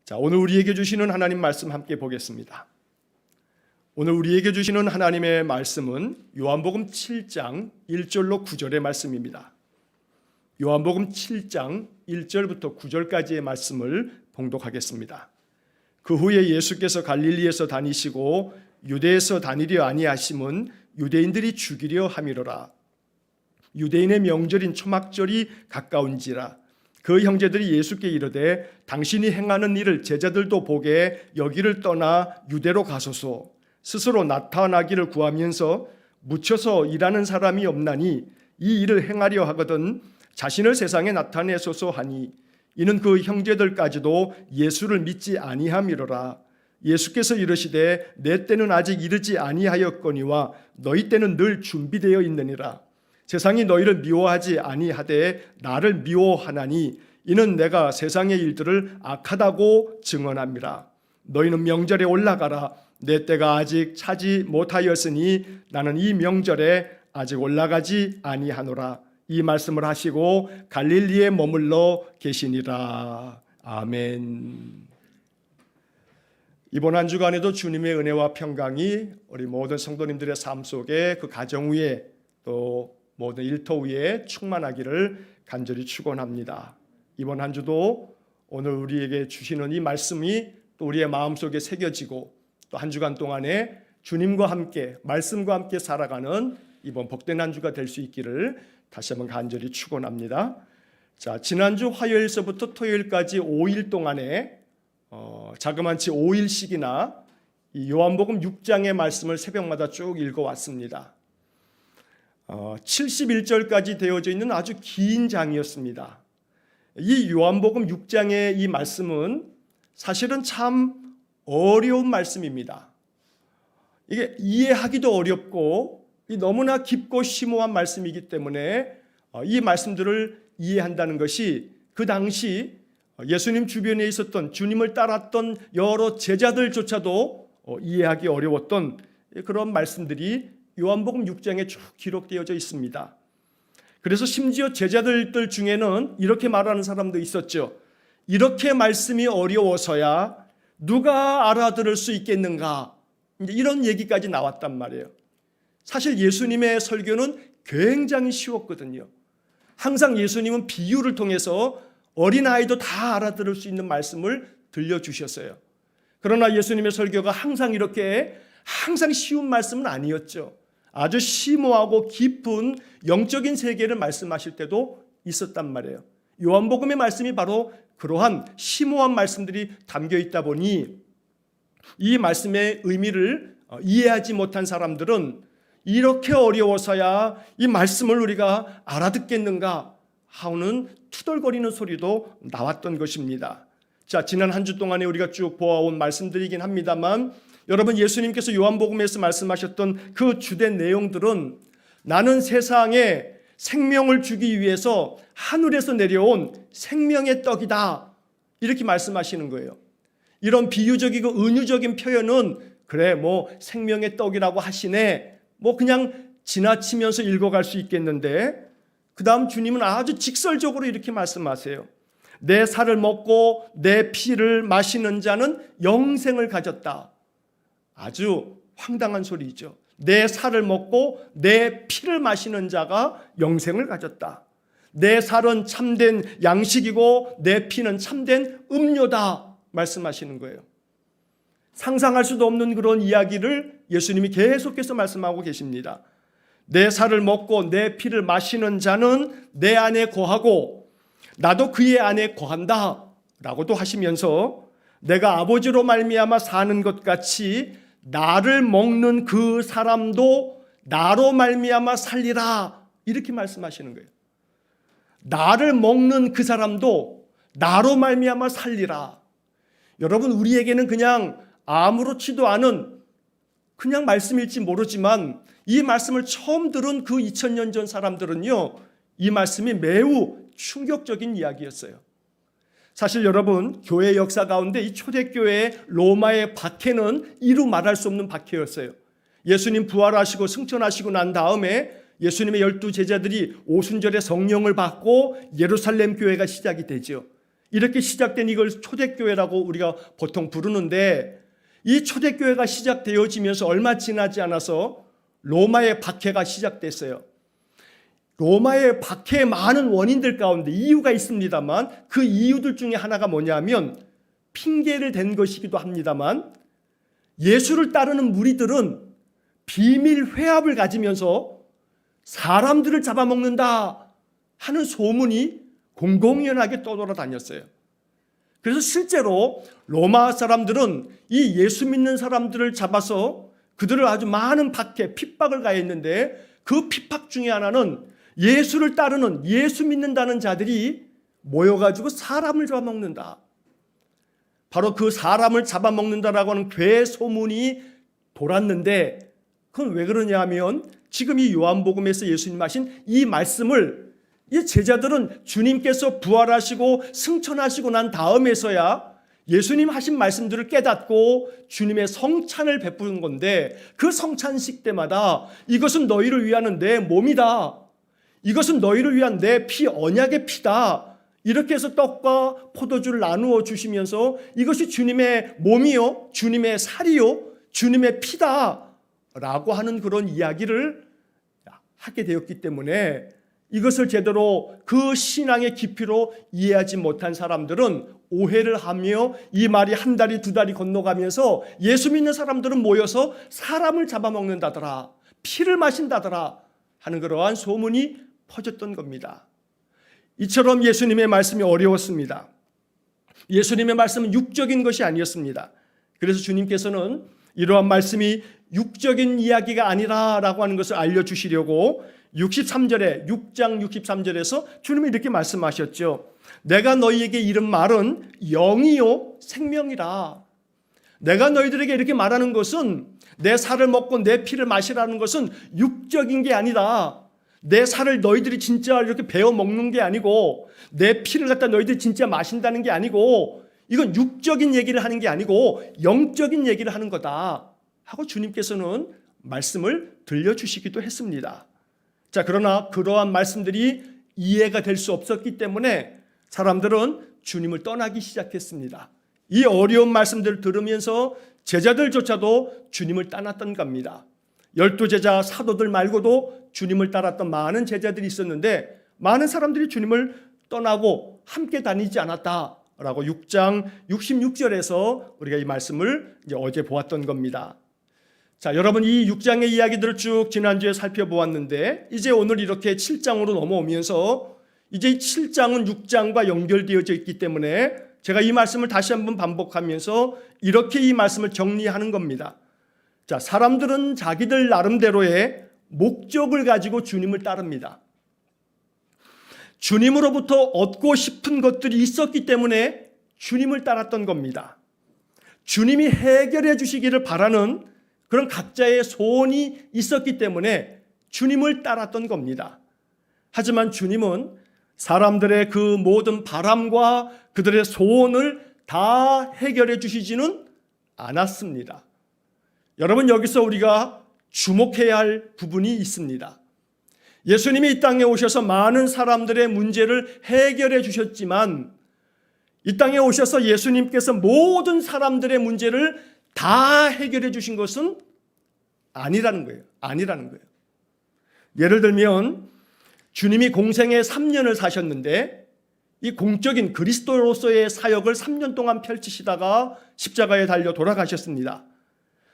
자, 오늘 우리에게 주시는 하나님 말씀 함께 보겠습니다. 오늘 우리에게 주시는 하나님의 말씀은 요한복음 7장 1절로 9절의 말씀입니다. 요한복음 7장 1절부터 9절까지의 말씀을 봉독하겠습니다. 그 후에 예수께서 갈릴리에서 다니시고 유대에서 다니려 아니하심은 유대인들이 죽이려 함이로라. 유대인의 명절인 초막절이 가까운지라. 그 형제들이 예수께 이르되 당신이 행하는 일을 제자들도 보게 여기를 떠나 유대로 가소서. 스스로 나타나기를 구하면서 묻혀서 일하는 사람이 없나니 이 일을 행하려 하거든 자신을 세상에 나타내소서 하니 이는 그 형제들까지도 예수를 믿지 아니함이로라. 예수께서 이르시되 내 때는 아직 이르지 아니하였거니와 너희 때는 늘 준비되어 있느니라. 세상이 너희를 미워하지 아니하되 나를 미워하나니 이는 내가 세상의 일들을 악하다고 증언함이라. 너희는 명절에 올라가라. 내 때가 아직 차지 못하였으니 나는 이 명절에 아직 올라가지 아니하노라. 이 말씀을 하시고 갈릴리에 머물러 계시니라. 아멘. 이번 한 주간에도 주님의 은혜와 평강이 우리 모든 성도님들의 삶 속에 그 가정 위에 또 모든 일터 위에 충만하기를 간절히 축원합니다. 이번 한 주도 오늘 우리에게 주시는 이 말씀이 또 우리의 마음속에 새겨지고 또 한 주간 동안에 주님과 함께 말씀과 함께 살아가는 이번 복된 한 주가 될 수 있기를 다시 한번 간절히 축원합니다. 자, 지난주 화요일서부터 토요일까지 5일 동안에 자그만치 5일씩이나 이 요한복음 6장의 말씀을 새벽마다 쭉 읽어왔습니다. 71절까지 되어져 있는 아주 긴 장이었습니다. 이 요한복음 6장의 이 말씀은 사실은 참 어려운 말씀입니다. 이게 이해하기도 어렵고 너무나 깊고 심오한 말씀이기 때문에 이 말씀들을 이해한다는 것이 그 당시 예수님 주변에 있었던 주님을 따랐던 여러 제자들조차도 이해하기 어려웠던 그런 말씀들이 요한복음 6장에 쭉 기록되어져 있습니다. 그래서 심지어 제자들 중에는 이렇게 말하는 사람도 있었죠. 이렇게 말씀이 어려워서야 누가 알아들을 수 있겠는가? 이런 얘기까지 나왔단 말이에요. 사실 예수님의 설교는 굉장히 쉬웠거든요. 항상 예수님은 비유를 통해서 어린아이도 다 알아들을 수 있는 말씀을 들려주셨어요. 그러나 예수님의 설교가 항상 쉬운 말씀은 아니었죠. 아주 심오하고 깊은 영적인 세계를 말씀하실 때도 있었단 말이에요. 요한복음의 말씀이 바로 그러한 심오한 말씀들이 담겨 있다 보니 이 말씀의 의미를 이해하지 못한 사람들은 이렇게 어려워서야 이 말씀을 우리가 알아듣겠는가 하는 투덜거리는 소리도 나왔던 것입니다. 자, 지난 한 주 동안에 우리가 쭉 보아온 말씀들이긴 합니다만 여러분, 예수님께서 요한복음에서 말씀하셨던 그 주된 내용들은 나는 세상에 생명을 주기 위해서 하늘에서 내려온 생명의 떡이다, 이렇게 말씀하시는 거예요. 이런 비유적이고 은유적인 표현은 그래 생명의 떡이라고 하시네 그냥 지나치면서 읽어갈 수 있겠는데 그 다음 주님은 아주 직설적으로 이렇게 말씀하세요. 내 살을 먹고 내 피를 마시는 자는 영생을 가졌다. 아주 황당한 소리죠. 내 살을 먹고 내 피를 마시는 자가 영생을 가졌다. 내 살은 참된 양식이고 내 피는 참된 음료다 말씀하시는 거예요. 상상할 수도 없는 그런 이야기를 예수님이 계속해서 말씀하고 계십니다. 내 살을 먹고 내 피를 마시는 자는 내 안에 거하고 나도 그의 안에 거한다 라고도 하시면서 내가 아버지로 말미암아 사는 것 같이 나를 먹는 그 사람도 나로 말미암아 살리라, 이렇게 말씀하시는 거예요. 나를 먹는 그 사람도 나로 말미암아 살리라. 여러분, 우리에게는 그냥 아무렇지도 않은 그냥 말씀일지 모르지만 이 말씀을 처음 들은 그 2000년 전 사람들은요, 이 말씀이 매우 충격적인 이야기였어요. 사실 여러분, 교회 역사 가운데 이 초대교회의 로마의 박해는 이루 말할 수 없는 박해였어요. 예수님 부활하시고 승천하시고 난 다음에 예수님의 12 제자들이 오순절에 성령을 받고 예루살렘 교회가 시작이 되죠. 이렇게 시작된 이걸 초대교회라고 우리가 보통 부르는데, 이 초대교회가 시작되어지면서 얼마 지나지 않아서 로마의 박해가 시작됐어요. 로마의 박해의 많은 원인들 가운데 이유가 있습니다만, 그 이유들 중에 하나가 뭐냐면 핑계를 댄 것이기도 합니다만, 예수를 따르는 무리들은 비밀 회합을 가지면서 사람들을 잡아먹는다 하는 소문이 공공연하게 떠돌아다녔어요. 그래서 실제로 로마 사람들은 이 예수 믿는 사람들을 잡아서 그들을 아주 많은 박해, 핍박을 가했는데, 그 핍박 중에 하나는 예수를 따르는, 예수 믿는다는 자들이 모여가지고 사람을 잡아먹는다. 바로 그 사람을 잡아먹는다라고 하는 괴 소문이 돌았는데, 그건 왜 그러냐 하면 지금 이 요한복음에서 예수님 하신 이 말씀을 이 제자들은 주님께서 부활하시고 승천하시고 난 다음에서야 예수님 하신 말씀들을 깨닫고 주님의 성찬을 베푸는 건데, 그 성찬식 때마다 이것은 너희를 위한 내 몸이다, 이것은 너희를 위한 내 피, 언약의 피다, 이렇게 해서 떡과 포도주를 나누어 주시면서 이것이 주님의 몸이요, 주님의 살이요, 주님의 피다 라고 하는 그런 이야기를 하게 되었기 때문에, 이것을 제대로 그 신앙의 깊이로 이해하지 못한 사람들은 오해를 하며 이 말이 한 다리 두 다리 건너가면서 예수 믿는 사람들은 모여서 사람을 잡아먹는다더라, 피를 마신다더라 하는 그러한 소문이 퍼졌던 겁니다. 이처럼 예수님의 말씀이 어려웠습니다. 예수님의 말씀은 육적인 것이 아니었습니다. 그래서 주님께서는 이러한 말씀이 육적인 이야기가 아니라라고 하는 것을 알려주시려고 63절에 6장 63절에서 주님이 이렇게 말씀하셨죠. 내가 너희에게 이른 말은 영이요 생명이라. 내가 너희들에게 이렇게 말하는 것은 내 살을 먹고 내 피를 마시라는 것은 육적인 게 아니다. 내 살을 너희들이 진짜 이렇게 베어 먹는 게 아니고, 내 피를 갖다 너희들이 진짜 마신다는 게 아니고, 이건 육적인 얘기를 하는 게 아니고 영적인 얘기를 하는 거다 하고 주님께서는 말씀을 들려주시기도 했습니다. 자, 그러나 그러한 말씀들이 이해가 될 수 없었기 때문에 사람들은 주님을 떠나기 시작했습니다. 이 어려운 말씀들을 들으면서 제자들조차도 주님을 떠났던 겁니다. 12제자 사도들 말고도 주님을 따랐던 많은 제자들이 있었는데, 많은 사람들이 주님을 떠나고 함께 다니지 않았다라고 6장 66절에서 우리가 이 말씀을 이제 어제 보았던 겁니다. 자, 여러분, 이 6장의 이야기들을 쭉 지난주에 살펴보았는데, 이제 오늘 이렇게 7장으로 넘어오면서 이제 7장은 6장과 연결되어져 있기 때문에 제가 이 말씀을 다시 한번 반복하면서 이렇게 이 말씀을 정리하는 겁니다. 자, 사람들은 자기들 나름대로의 목적을 가지고 주님을 따릅니다. 주님으로부터 얻고 싶은 것들이 있었기 때문에 주님을 따랐던 겁니다. 주님이 해결해 주시기를 바라는 그런 각자의 소원이 있었기 때문에 주님을 따랐던 겁니다. 하지만 주님은 사람들의 그 모든 바람과 그들의 소원을 다 해결해 주시지는 않았습니다. 여러분, 여기서 우리가 주목해야 할 부분이 있습니다. 예수님이 이 땅에 오셔서 많은 사람들의 문제를 해결해 주셨지만, 이 땅에 오셔서 예수님께서 모든 사람들의 문제를 다 해결해 주신 것은 아니라는 거예요. 예를 들면 주님이 공생에 3년을 사셨는데, 이 공적인 그리스도로서의 사역을 3년 동안 펼치시다가 십자가에 달려 돌아가셨습니다.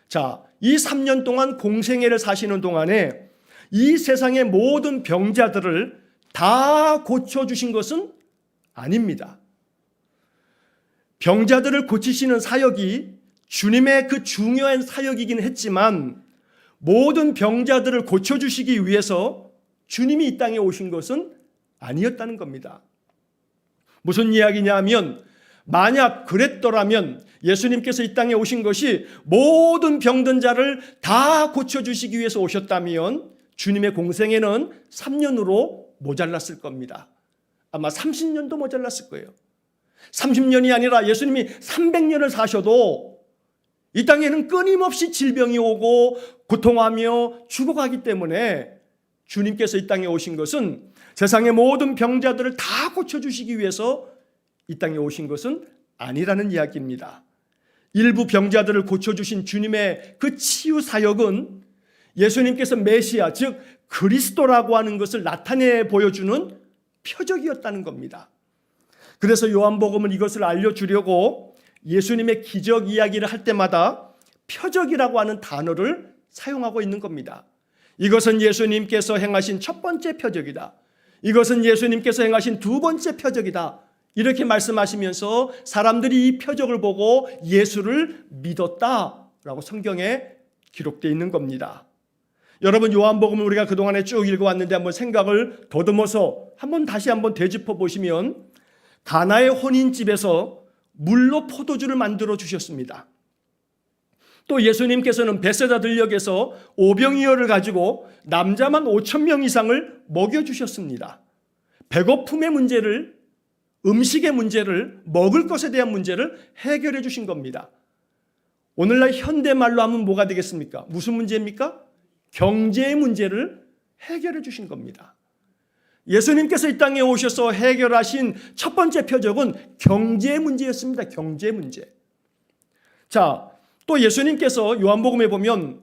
자, 이 3년 동안 공생애를 사시는 동안에 이 세상의 모든 병자들을 다 고쳐주신 것은 아닙니다. 병자들을 고치시는 사역이 주님의 그 중요한 사역이긴 했지만, 모든 병자들을 고쳐주시기 위해서 주님이 이 땅에 오신 것은 아니었다는 겁니다. 무슨 이야기냐 하면, 만약 그랬더라면 예수님께서 이 땅에 오신 것이 모든 병든 자를 다 고쳐주시기 위해서 오셨다면 주님의 공생애는 3년으로 모자랐을 겁니다. 아마 30년도 모자랐을 거예요. 30년이 아니라 예수님이 300년을 사셔도 이 땅에는 끊임없이 질병이 오고 고통하며 죽어가기 때문에 주님께서 이 땅에 오신 것은 세상의 모든 병자들을 다 고쳐주시기 위해서 이 땅에 오신 것은 아니라는 이야기입니다. 일부 병자들을 고쳐주신 주님의 그 치유 사역은 예수님께서 메시아, 즉 그리스도라고 하는 것을 나타내 보여주는 표적이었다는 겁니다. 그래서 요한복음은 이것을 알려주려고 예수님의 기적 이야기를 할 때마다 표적이라고 하는 단어를 사용하고 있는 겁니다. 이것은 예수님께서 행하신 첫 번째 표적이다. 이것은 예수님께서 행하신 두 번째 표적이다. 이렇게 말씀하시면서 사람들이 이 표적을 보고 예수를 믿었다라고 성경에 기록되어 있는 겁니다. 여러분, 요한복음을 우리가 그동안에 쭉 읽어왔는데 한번 생각을 더듬어서 다시 한번 되짚어 보시면 가나의 혼인집에서 물로 포도주를 만들어 주셨습니다. 또 예수님께서는 베세다 들녘에서 오병이어를 가지고 남자만 5,000명 이상을 먹여주셨습니다. 배고픔의 문제를, 음식의 문제를, 먹을 것에 대한 문제를 해결해 주신 겁니다. 오늘날 현대말로 하면 뭐가 되겠습니까? 무슨 문제입니까? 경제의 문제를 해결해 주신 겁니다. 예수님께서 이 땅에 오셔서 해결하신 첫 번째 표적은 경제의 문제였습니다. 경제 문제. 자, 또 예수님께서 요한복음에 보면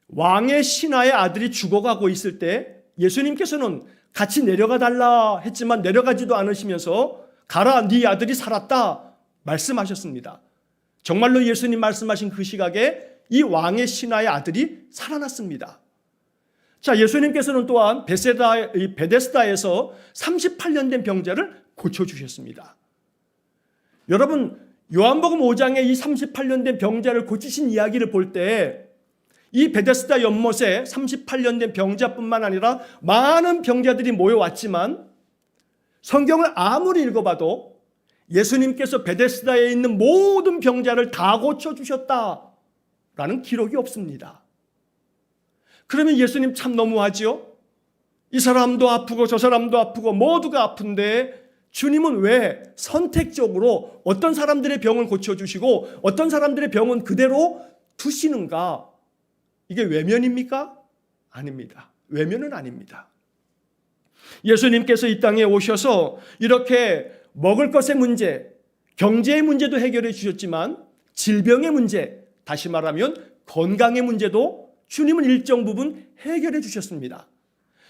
왕의 신하의 아들이 죽어가고 있을 때 예수님께서는 같이 내려가 달라 했지만 내려가지도 않으시면서 가라, 네 아들이 살았다 말씀하셨습니다. 정말로 예수님 말씀하신 그 시각에 이 왕의 신하의 아들이 살아났습니다. 자, 예수님께서는 또한 베데스다에서 38년 된 병자를 고쳐주셨습니다. 여러분, 요한복음 5장에 이 38년 된 병자를 고치신 이야기를 볼 때 이 베데스다 연못에 38년 된 병자뿐만 아니라 많은 병자들이 모여왔지만 성경을 아무리 읽어봐도 예수님께서 베데스다에 있는 모든 병자를 다 고쳐주셨다라는 기록이 없습니다. 그러면 예수님 참 너무하죠? 이 사람도 아프고 저 사람도 아프고 모두가 아픈데 주님은 왜 선택적으로 어떤 사람들의 병을 고쳐주시고 어떤 사람들의 병은 그대로 두시는가? 이게 외면입니까? 아닙니다. 외면은 아닙니다. 예수님께서 이 땅에 오셔서 이렇게 먹을 것의 문제, 경제의 문제도 해결해 주셨지만 질병의 문제, 다시 말하면 건강의 문제도 주님은 일정 부분 해결해 주셨습니다.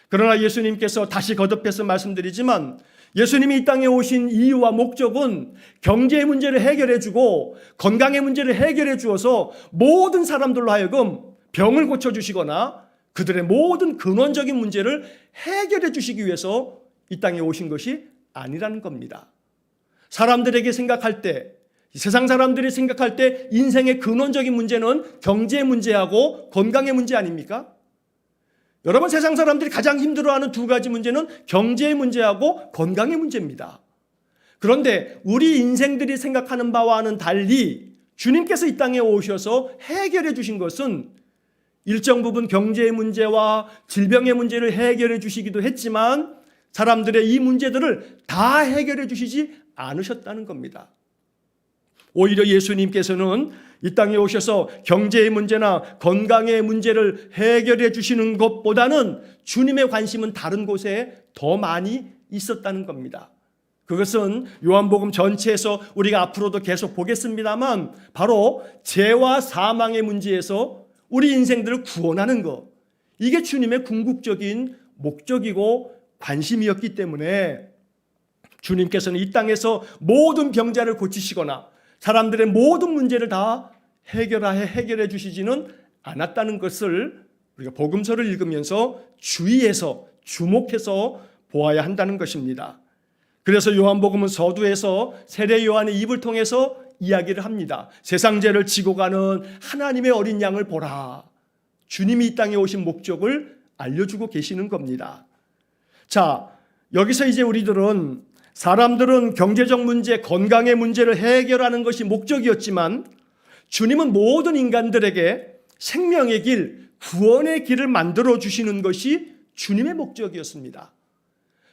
그러나 예수님께서 다시 거듭해서 말씀드리지만 예수님이 이 땅에 오신 이유와 목적은 경제의 문제를 해결해 주고 건강의 문제를 해결해 주어서 모든 사람들로 하여금 병을 고쳐주시거나 그들의 모든 근원적인 문제를 해결해 주시기 위해서 이 땅에 오신 것이 아니라는 겁니다. 사람들에게 생각할 때, 세상 사람들이 생각할 때 인생의 근원적인 문제는 경제의 문제하고 건강의 문제 아닙니까? 여러분, 세상 사람들이 가장 힘들어하는 두 가지 문제는 경제의 문제하고 건강의 문제입니다. 그런데 우리 인생들이 생각하는 바와는 달리 주님께서 이 땅에 오셔서 해결해 주신 것은 일정 부분 경제의 문제와 질병의 문제를 해결해 주시기도 했지만 사람들의 이 문제들을 다 해결해 주시지 않으셨다는 겁니다. 오히려 예수님께서는 이 땅에 오셔서 경제의 문제나 건강의 문제를 해결해 주시는 것보다는 주님의 관심은 다른 곳에 더 많이 있었다는 겁니다. 그것은 요한복음 전체에서 우리가 앞으로도 계속 보겠습니다만 바로 죄와 사망의 문제에서 우리 인생들을 구원하는 것, 이게 주님의 궁극적인 목적이고 관심이었기 때문에 주님께서는 이 땅에서 모든 병자를 고치시거나 사람들의 모든 문제를 다 해결해 주시지는 않았다는 것을 우리가 복음서를 읽으면서 주의해서 주목해서 보아야 한다는 것입니다. 그래서 요한복음은 서두에서 세례 요한의 입을 통해서 이야기를 합니다. 세상 죄를 지고 가는 하나님의 어린 양을 보라. 주님이 이 땅에 오신 목적을 알려주고 계시는 겁니다. 자, 여기서 이제 우리들은 사람들은 경제적 문제, 건강의 문제를 해결하는 것이 목적이었지만 주님은 모든 인간들에게 생명의 길, 구원의 길을 만들어 주시는 것이 주님의 목적이었습니다.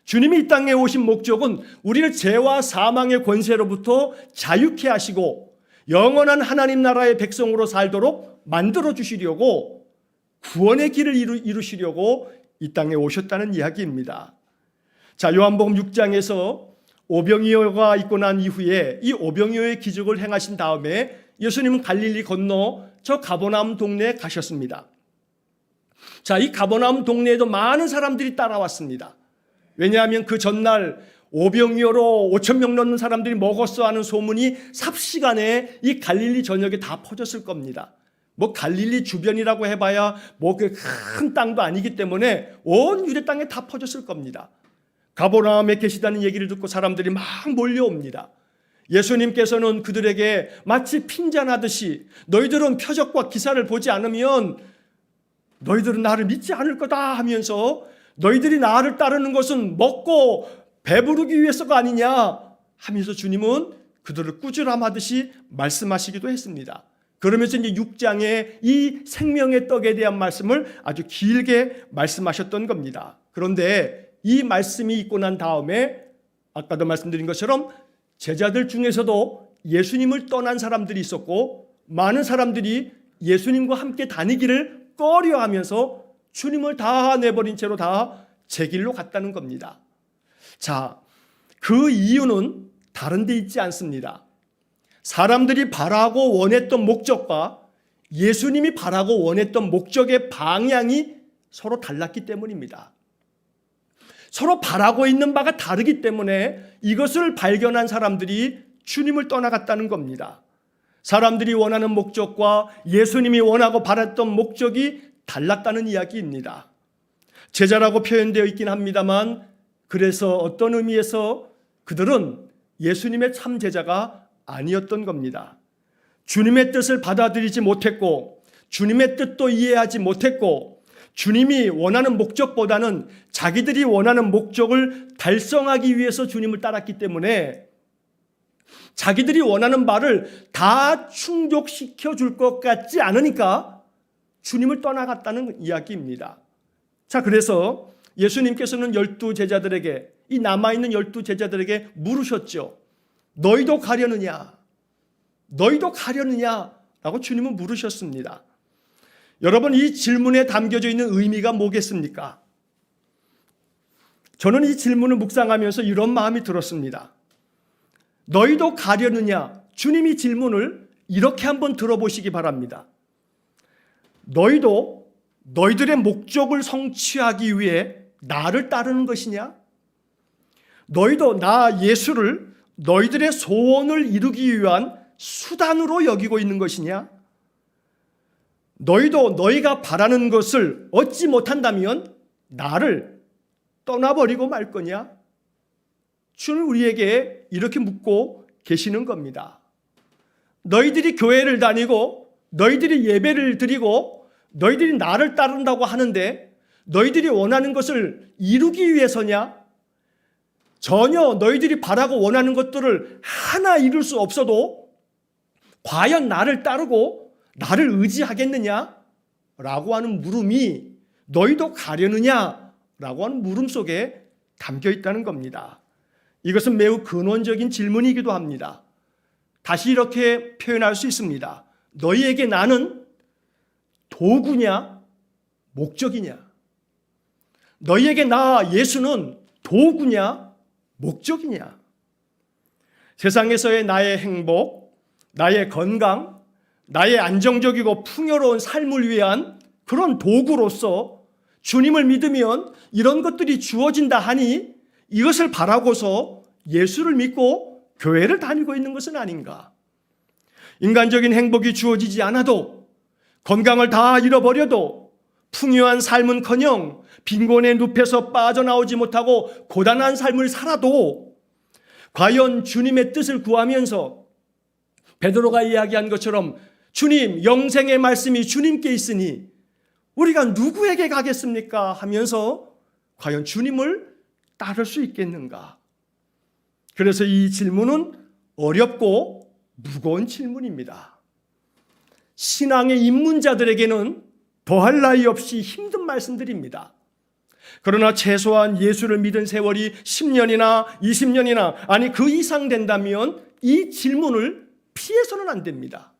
주님이 이 땅에 오신 목적은 우리를 죄와 사망의 권세로부터 자유케 하시고 영원한 하나님 나라의 백성으로 살도록 만들어 주시려고 구원의 길을 이루시려고 이 땅에 오셨다는 이야기입니다. 자, 요한복음 6장에서 오병이어가 있고 난 이후에 이 오병이어의 기적을 행하신 다음에 예수님은 갈릴리 건너 저 가버나움 동네에 가셨습니다. 자, 이 가버나움 동네에도 많은 사람들이 따라왔습니다. 왜냐하면 그 전날 오병이어로 5천 명 넘는 사람들이 먹었어 하는 소문이 삽시간에 이 갈릴리 전역에 다 퍼졌을 겁니다. 뭐 갈릴리 주변이라고 해봐야 뭐 그 큰 땅도 아니기 때문에 온 유대 땅에 다 퍼졌을 겁니다. 가버나움에 계시다는 얘기를 듣고 사람들이 막 몰려옵니다. 예수님께서는 그들에게 마치 핀잔하듯이 너희들은 표적과 기사를 보지 않으면 너희들은 나를 믿지 않을 거다 하면서 너희들이 나를 따르는 것은 먹고 배부르기 위해서가 아니냐 하면서 주님은 그들을 꾸지람하듯이 말씀하시기도 했습니다. 그러면서 이제 6장에 이 생명의 떡에 대한 말씀을 아주 길게 말씀하셨던 겁니다. 그런데 이 말씀이 있고 난 다음에 아까도 말씀드린 것처럼 제자들 중에서도 예수님을 떠난 사람들이 있었고 많은 사람들이 예수님과 함께 다니기를 꺼려하면서 주님을 다 내버린 채로 다 제 길로 갔다는 겁니다. 자, 그 이유는 다른 데 있지 않습니다. 사람들이 바라고 원했던 목적과 예수님이 바라고 원했던 목적의 방향이 서로 달랐기 때문입니다. 서로 바라고 있는 바가 다르기 때문에 이것을 발견한 사람들이 주님을 떠나갔다는 겁니다. 사람들이 원하는 목적과 예수님이 원하고 바랐던 목적이 달랐다는 이야기입니다. 제자라고 표현되어 있긴 합니다만 그래서 어떤 의미에서 그들은 예수님의 참 제자가 아니었던 겁니다. 주님의 뜻을 받아들이지 못했고 주님의 뜻도 이해하지 못했고 주님이 원하는 목적보다는 자기들이 원하는 목적을 달성하기 위해서 주님을 따랐기 때문에 자기들이 원하는 바를 다 충족시켜 줄 것 같지 않으니까 주님을 떠나갔다는 이야기입니다. 자, 그래서 예수님께서는 12제자들에게 이 남아있는 12제자들에게 물으셨죠. 너희도 가려느냐? 너희도 가려느냐? 라고 주님은 물으셨습니다. 여러분, 이 질문에 담겨져 있는 의미가 뭐겠습니까? 저는 이 질문을 묵상하면서 이런 마음이 들었습니다. 너희도 가려느냐? 주님이 질문을 이렇게 한번 들어보시기 바랍니다. 너희도 너희들의 목적을 성취하기 위해 나를 따르는 것이냐? 너희도 나 예수를 너희들의 소원을 이루기 위한 수단으로 여기고 있는 것이냐? 너희도 너희가 바라는 것을 얻지 못한다면 나를 떠나버리고 말 거냐? 주는 우리에게 이렇게 묻고 계시는 겁니다. 너희들이 교회를 다니고 너희들이 예배를 드리고 너희들이 나를 따른다고 하는데 너희들이 원하는 것을 이루기 위해서냐? 전혀 너희들이 바라고 원하는 것들을 하나 이룰 수 없어도 과연 나를 따르고 나를 의지하겠느냐? 라고 하는 물음이 너희도 가려느냐? 라고 하는 물음 속에 담겨 있다는 겁니다. 이것은 매우 근원적인 질문이기도 합니다. 다시 이렇게 표현할 수 있습니다. 너희에게 나는 도구냐? 목적이냐? 너희에게 나 예수는 도구냐? 목적이냐? 세상에서의 나의 행복, 나의 건강, 나의 안정적이고 풍요로운 삶을 위한 그런 도구로서 주님을 믿으면 이런 것들이 주어진다 하니 이것을 바라고서 예수를 믿고 교회를 다니고 있는 것은 아닌가? 인간적인 행복이 주어지지 않아도 건강을 다 잃어버려도 풍요한 삶은커녕 빈곤의 늪에서 빠져나오지 못하고 고단한 삶을 살아도 과연 주님의 뜻을 구하면서 베드로가 이야기한 것처럼 주님, 영생의 말씀이 주님께 있으니 우리가 누구에게 가겠습니까? 하면서 과연 주님을 따를 수 있겠는가? 그래서 이 질문은 어렵고 무거운 질문입니다. 신앙의 입문자들에게는 더할 나위 없이 힘든 말씀들입니다. 그러나 최소한 예수를 믿은 세월이 10년이나 20년이나 아니 그 이상 된다면 이 질문을 피해서는 안 됩니다.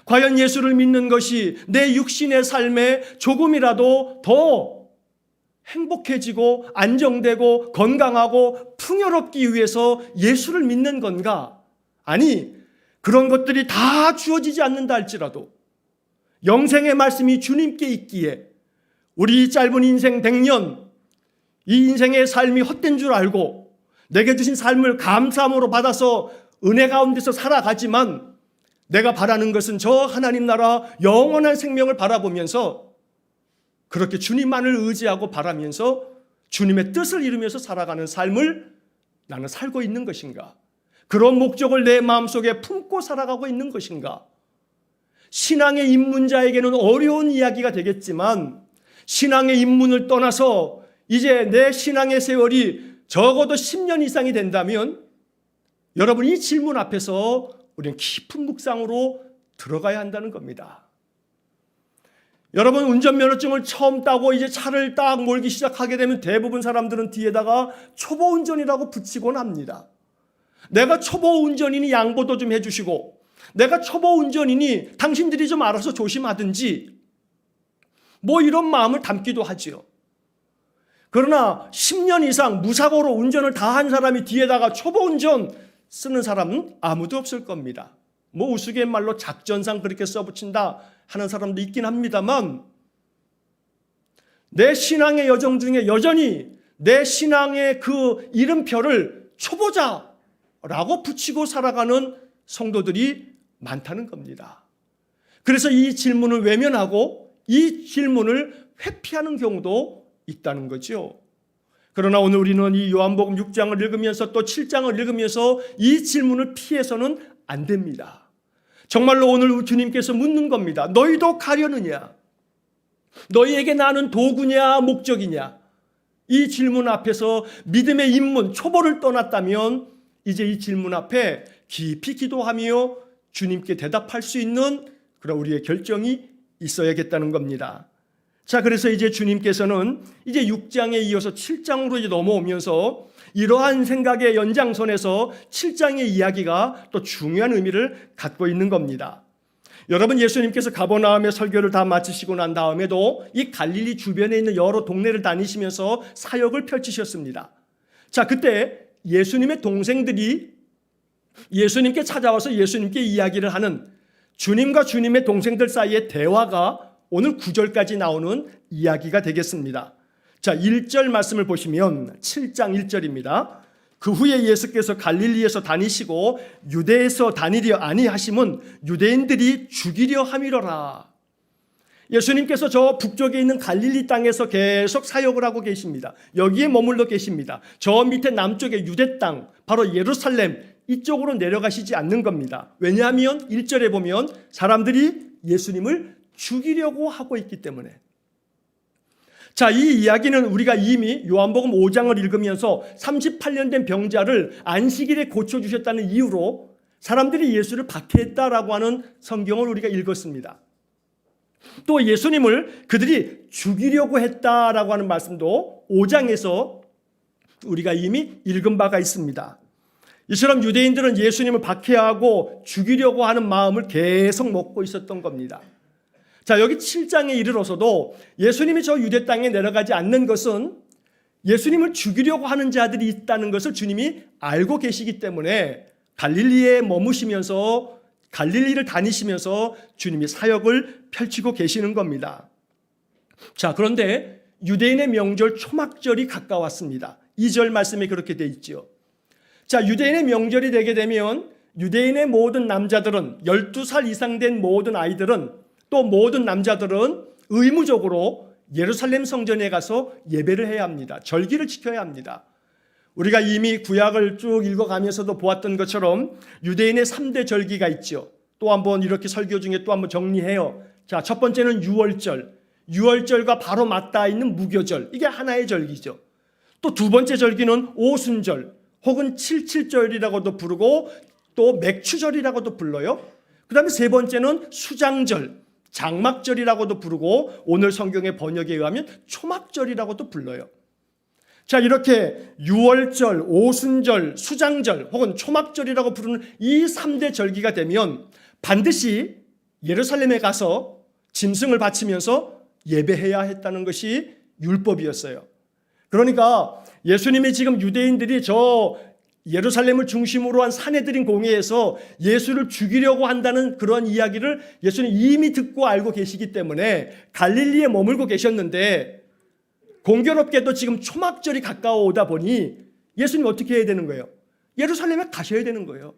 과연 예수를 믿는 것이 내 육신의 삶에 조금이라도 더 행복해지고 안정되고 건강하고 풍요롭기 위해서 예수를 믿는 건가? 아니, 그런 것들이 다 주어지지 않는다 할지라도 영생의 말씀이 주님께 있기에 우리 짧은 인생 100년, 이 인생의 삶이 헛된 줄 알고 내게 주신 삶을 감사함으로 받아서 은혜 가운데서 살아가지만 내가 바라는 것은 저 하나님 나라 영원한 생명을 바라보면서 그렇게 주님만을 의지하고 바라면서 주님의 뜻을 이루면서 살아가는 삶을 나는 살고 있는 것인가? 그런 목적을 내 마음속에 품고 살아가고 있는 것인가? 신앙의 입문자에게는 어려운 이야기가 되겠지만 신앙의 입문을 떠나서 이제 내 신앙의 세월이 적어도 10년 이상이 된다면 여러분 이 질문 앞에서 우리는 깊은 묵상으로 들어가야 한다는 겁니다. 여러분 운전면허증을 처음 따고 이제 차를 딱 몰기 시작하게 되면 대부분 사람들은 뒤에다가 초보 운전이라고 붙이곤 합니다. 내가 초보 운전이니 양보도 좀 해주시고 내가 초보 운전이니 당신들이 좀 알아서 조심하든지 뭐 이런 마음을 담기도 하지요. 그러나 10년 이상 무사고로 운전을 다 한 사람이 뒤에다가 초보 운전 쓰는 사람은 아무도 없을 겁니다. 뭐 우스갯말로 작전상 그렇게 써붙인다 하는 사람도 있긴 합니다만 내 신앙의 여정 중에 여전히 내 신앙의 그 이름표를 초보자라고 붙이고 살아가는 성도들이 많다는 겁니다. 그래서 이 질문을 외면하고 이 질문을 회피하는 경우도 있다는 거죠. 그러나 오늘 우리는 이 요한복음 6장을 읽으면서 또 7장을 읽으면서 이 질문을 피해서는 안 됩니다. 정말로 오늘 주님께서 묻는 겁니다. 너희도 가려느냐? 너희에게 나는 도구냐 목적이냐? 이 질문 앞에서 믿음의 입문 초보를 떠났다면 이제 이 질문 앞에 깊이 기도하며 주님께 대답할 수 있는 그런 우리의 결정이 있어야겠다는 겁니다. 자, 그래서 이제 주님께서는 이제 6장에 이어서 7장으로 이제 넘어오면서 이러한 생각의 연장선에서 7장의 이야기가 또 중요한 의미를 갖고 있는 겁니다. 여러분 예수님께서 가버나움의 설교를 다 마치시고 난 다음에도 이 갈릴리 주변에 있는 여러 동네를 다니시면서 사역을 펼치셨습니다. 자, 그때 예수님의 동생들이 예수님께 찾아와서 예수님께 이야기를 하는 주님과 주님의 동생들 사이의 대화가 오늘 9절까지 나오는 이야기가 되겠습니다. 자, 1절 말씀을 보시면 7장 1절입니다. 그 후에 예수께서 갈릴리에서 다니시고 유대에서 다니려 아니하심은 유대인들이 죽이려 함이로라. 예수님께서 저 북쪽에 있는 갈릴리 땅에서 계속 사역을 하고 계십니다. 여기에 머물러 계십니다. 저 밑에 남쪽의 유대 땅, 바로 예루살렘 이쪽으로 내려가시지 않는 겁니다. 왜냐하면 1절에 보면 사람들이 예수님을 죽이려고 하고 있기 때문에. 자, 이 이야기는 우리가 이미 요한복음 5장을 읽으면서 38년 된 병자를 안식일에 고쳐주셨다는 이유로 사람들이 예수를 박해했다라고 하는 성경을 우리가 읽었습니다. 또 예수님을 그들이 죽이려고 했다라고 하는 말씀도 5장에서 우리가 이미 읽은 바가 있습니다. 이처럼 유대인들은 예수님을 박해하고 죽이려고 하는 마음을 계속 먹고 있었던 겁니다. 자, 여기 7장에 이르러서도 예수님이 저 유대 땅에 내려가지 않는 것은 예수님을 죽이려고 하는 자들이 있다는 것을 주님이 알고 계시기 때문에 갈릴리에 머무시면서 갈릴리를 다니시면서 주님이 사역을 펼치고 계시는 겁니다. 자, 그런데 유대인의 명절 초막절이 가까웠습니다. 2절 말씀에 그렇게 돼 있죠. 자, 유대인의 명절이 되게 되면 유대인의 모든 남자들은 12살 이상 된 모든 아이들은 또 모든 남자들은 의무적으로 예루살렘 성전에 가서 예배를 해야 합니다. 절기를 지켜야 합니다. 우리가 이미 구약을 쭉 읽어가면서도 보았던 것처럼 유대인의 3대 절기가 있죠. 또 한번 이렇게 설교 중에 또 한번 정리해요. 자, 첫 번째는 유월절. 유월절과 바로 맞닿아 있는 무교절. 이게 하나의 절기죠. 또 두 번째 절기는 오순절 혹은 칠칠절이라고도 부르고 또 맥추절이라고도 불러요. 그 다음에 세 번째는 수장절, 장막절이라고도 부르고 오늘 성경의 번역에 의하면 초막절이라고도 불러요. 자, 이렇게 유월절, 오순절, 수장절 혹은 초막절이라고 부르는 이 3대 절기가 되면 반드시 예루살렘에 가서 짐승을 바치면서 예배해야 했다는 것이 율법이었어요. 그러니까 예수님이 지금 유대인들이 저 예루살렘을 중심으로 한 산헤드린 공회에서 예수를 죽이려고 한다는 그런 이야기를 예수님 이미 듣고 알고 계시기 때문에 갈릴리에 머물고 계셨는데, 공교롭게도 지금 초막절이 가까워오다 보니 예수님 어떻게 해야 되는 거예요? 예루살렘에 가셔야 되는 거예요.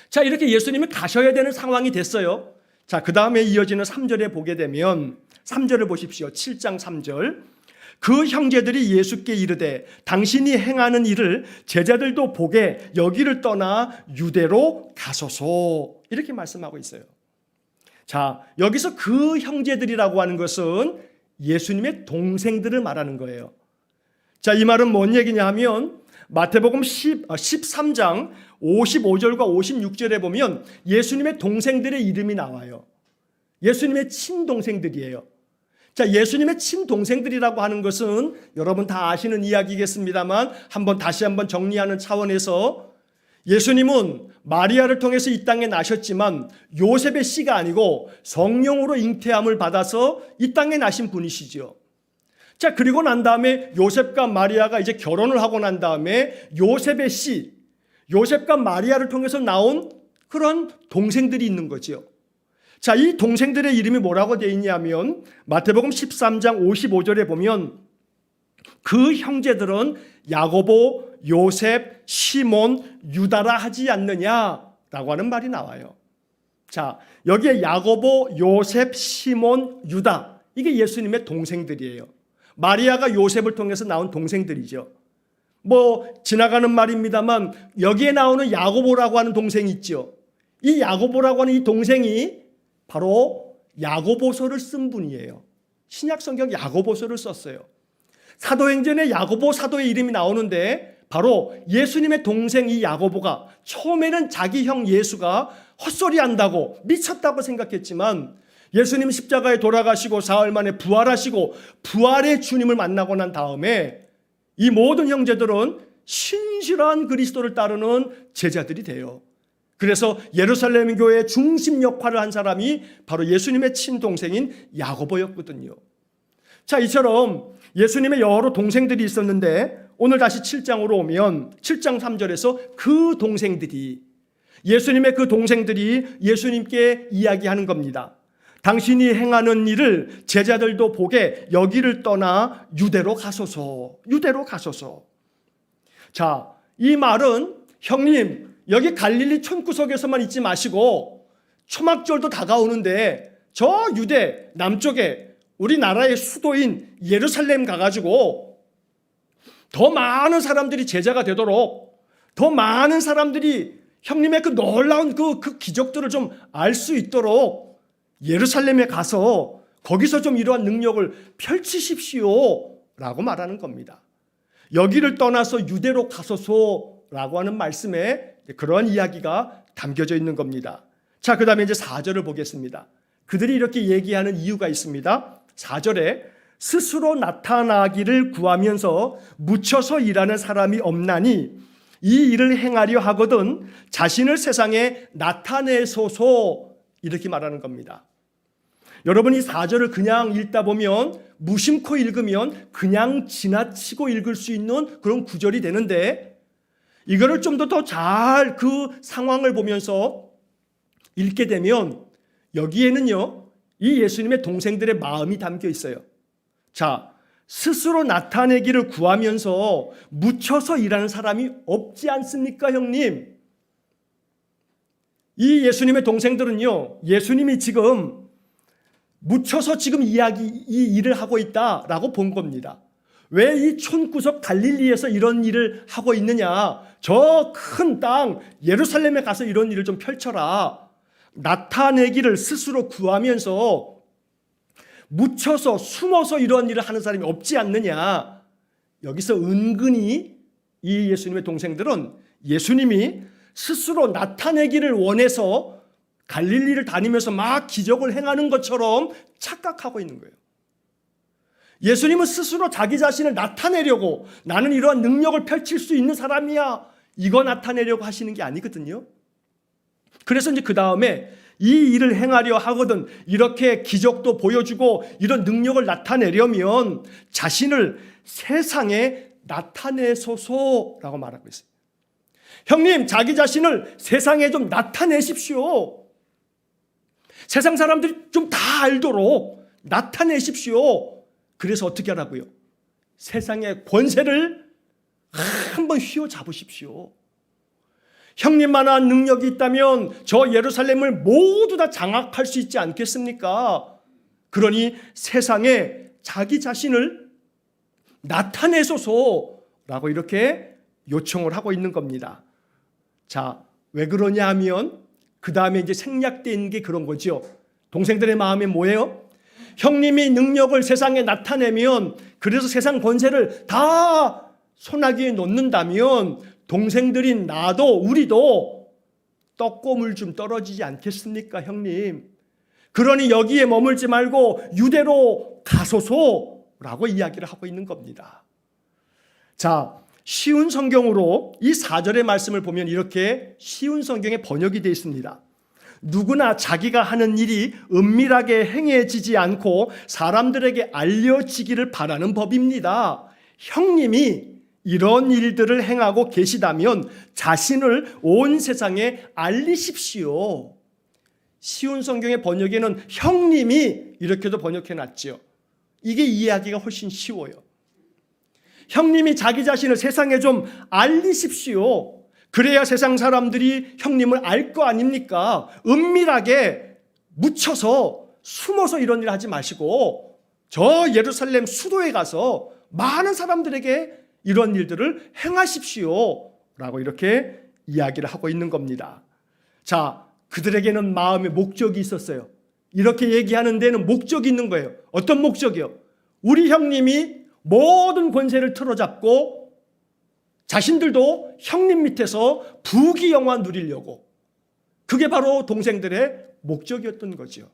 자, 이렇게 예수님이 가셔야 되는 상황이 됐어요. 자, 그 다음에 이어지는 3절에 보게 되면 3절을 보십시오. 7장 3절. 그 형제들이 예수께 이르되 당신이 행하는 일을 제자들도 보게 여기를 떠나 유대로 가소서, 이렇게 말씀하고 있어요. 자, 여기서 그 형제들이라고 하는 것은 예수님의 동생들을 말하는 거예요. 자, 이 말은 뭔 얘기냐 하면 마태복음 13장 55절과 56절에 보면 예수님의 동생들의 이름이 나와요. 예수님의 친동생들이에요. 자, 예수님의 친동생들이라고 하는 것은 여러분 다 아시는 이야기겠습니다만 다시 한번 정리하는 차원에서, 예수님은 마리아를 통해서 이 땅에 나셨지만 요셉의 씨가 아니고 성령으로 잉태함을 받아서 이 땅에 나신 분이시죠. 자, 그리고 난 다음에 요셉과 마리아가 이제 결혼을 하고 난 다음에 요셉의 씨, 요셉과 마리아를 통해서 나온 그런 동생들이 있는 거죠. 자, 이 동생들의 이름이 뭐라고 되어 있냐면 마태복음 13장 55절에 보면 그 형제들은 야고보, 요셉, 시몬, 유다라 하지 않느냐라고 하는 말이 나와요. 자, 여기에 야고보, 요셉, 시몬, 유다, 이게 예수님의 동생들이에요. 마리아가 요셉을 통해서 나온 동생들이죠. 지나가는 말입니다만 여기에 나오는 야고보라고 하는 동생이 있죠. 이 야고보라고 하는 이 동생이 바로 야고보서를 쓴 분이에요. 신약성경 야고보서를 썼어요. 사도행전에 야고보 사도의 이름이 나오는데 바로 예수님의 동생 이 야고보가 처음에는 자기 형 예수가 헛소리한다고 미쳤다고 생각했지만 예수님 십자가에 돌아가시고 사흘 만에 부활하시고 부활의 주님을 만나고 난 다음에 이 모든 형제들은 신실한 그리스도를 따르는 제자들이 돼요. 그래서 예루살렘 교회의 중심 역할을 한 사람이 바로 예수님의 친동생인 야고보였거든요. 자, 이처럼 예수님의 여러 동생들이 있었는데 오늘 다시 7장으로 오면 7장 3절에서 그 동생들이, 예수님의 그 동생들이 예수님께 이야기하는 겁니다. 당신이 행하는 일을 제자들도 보게 여기를 떠나 유대로 가소서, 유대로 가소서. 자, 이 말은 형님 여기 갈릴리 촌구석에서만 있지 마시고 초막절도 다가오는데 저 유대 남쪽에 우리나라의 수도인 예루살렘 가가지고 더 많은 사람들이 제자가 되도록, 더 많은 사람들이 형님의 그 놀라운 그 기적들을 좀 알 수 있도록 예루살렘에 가서 거기서 좀 이러한 능력을 펼치십시오 라고 말하는 겁니다. 여기를 떠나서 유대로 가소서라고 하는 말씀에 그런 이야기가 담겨져 있는 겁니다. 자, 그 다음에 이제 4절을 보겠습니다. 그들이 이렇게 얘기하는 이유가 있습니다. 4절에 스스로 나타나기를 구하면서 묻혀서 일하는 사람이 없나니 이 일을 행하려 하거든 자신을 세상에 나타내소서, 이렇게 말하는 겁니다. 여러분, 이 4절을 그냥 읽다 보면, 무심코 읽으면 그냥 지나치고 읽을 수 있는 그런 구절이 되는데, 이거를 좀 더 잘 그 상황을 보면서 읽게 되면 여기에는요, 이 예수님의 동생들의 마음이 담겨 있어요. 자, 스스로 나타내기를 구하면서 묻혀서 일하는 사람이 없지 않습니까, 형님? 이 예수님의 동생들은요, 예수님이 지금 묻혀서 지금 이 일을 하고 있다라고 본 겁니다. 왜 이 촌구석 갈릴리에서 이런 일을 하고 있느냐? 저 큰 땅 예루살렘에 가서 이런 일을 좀 펼쳐라. 나타내기를 스스로 구하면서 묻혀서 숨어서 이런 일을 하는 사람이 없지 않느냐? 여기서 은근히 이 예수님의 동생들은 예수님이 스스로 나타내기를 원해서 갈릴리를 다니면서 막 기적을 행하는 것처럼 착각하고 있는 거예요. 예수님은 스스로 자기 자신을 나타내려고, 나는 이러한 능력을 펼칠 수 있는 사람이야, 이거 나타내려고 하시는 게 아니거든요. 그래서 이제 그 다음에 이 일을 행하려 하거든 이렇게 기적도 보여주고 이런 능력을 나타내려면 자신을 세상에 나타내소서라고 말하고 있어요. 형님, 자기 자신을 세상에 좀 나타내십시오. 세상 사람들이 좀 다 알도록 나타내십시오. 그래서 어떻게 하라고요? 세상의 권세를 한번 휘어잡으십시오. 형님만한 능력이 있다면 저 예루살렘을 모두 다 장악할 수 있지 않겠습니까? 그러니 세상에 자기 자신을 나타내소서라고 이렇게 요청을 하고 있는 겁니다. 자, 왜 그러냐 하면 그 다음에 이제 생략된 게 그런 거죠. 동생들의 마음이 뭐예요? 형님이 능력을 세상에 나타내면 그래서 세상 권세를 다 손아귀에 놓는다면 동생들인 나도 우리도 떡고물 좀 떨어지지 않겠습니까, 형님? 그러니 여기에 머물지 말고 유대로 가소서라고 이야기를 하고 있는 겁니다. 자, 쉬운 성경으로 이 4절의 말씀을 보면 이렇게 쉬운 성경에 번역이 되어 있습니다. 누구나 자기가 하는 일이 은밀하게 행해지지 않고 사람들에게 알려지기를 바라는 법입니다. 형님이 이런 일들을 행하고 계시다면 자신을 온 세상에 알리십시오. 쉬운 성경의 번역에는 형님이 이렇게도 번역해놨죠. 이게 이해하기가 훨씬 쉬워요. 형님이 자기 자신을 세상에 좀 알리십시오. 그래야 세상 사람들이 형님을 알 거 아닙니까? 은밀하게 묻혀서 숨어서 이런 일 하지 마시고 저 예루살렘 수도에 가서 많은 사람들에게 이런 일들을 행하십시오 라고 이렇게 이야기를 하고 있는 겁니다. 자, 그들에게는 마음의 목적이 있었어요. 이렇게 얘기하는 데는 목적이 있는 거예요. 어떤 목적이요? 우리 형님이 모든 권세를 틀어잡고 자신들도 형님 밑에서 부귀영화 누리려고, 그게 바로 동생들의 목적이었던 거죠.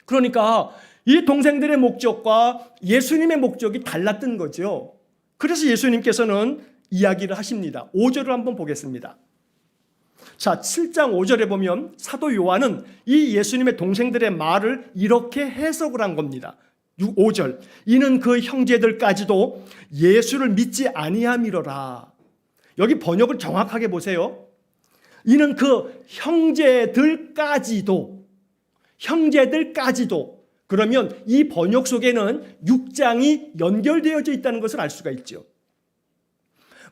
그러니까 이 동생들의 목적과 예수님의 목적이 달랐던 거죠. 그래서 예수님께서는 이야기를 하십니다. 5절을 한번 보겠습니다. 자, 7장 5절에 보면 사도 요한은 이 예수님의 동생들의 말을 이렇게 해석을 한 겁니다. 5절, 이는 그 형제들까지도 예수를 믿지 아니함이로라. 여기 번역을 정확하게 보세요. 이는 그 형제들까지도, 그러면 이 번역 속에는 6장이 연결되어져 있다는 것을 알 수가 있죠.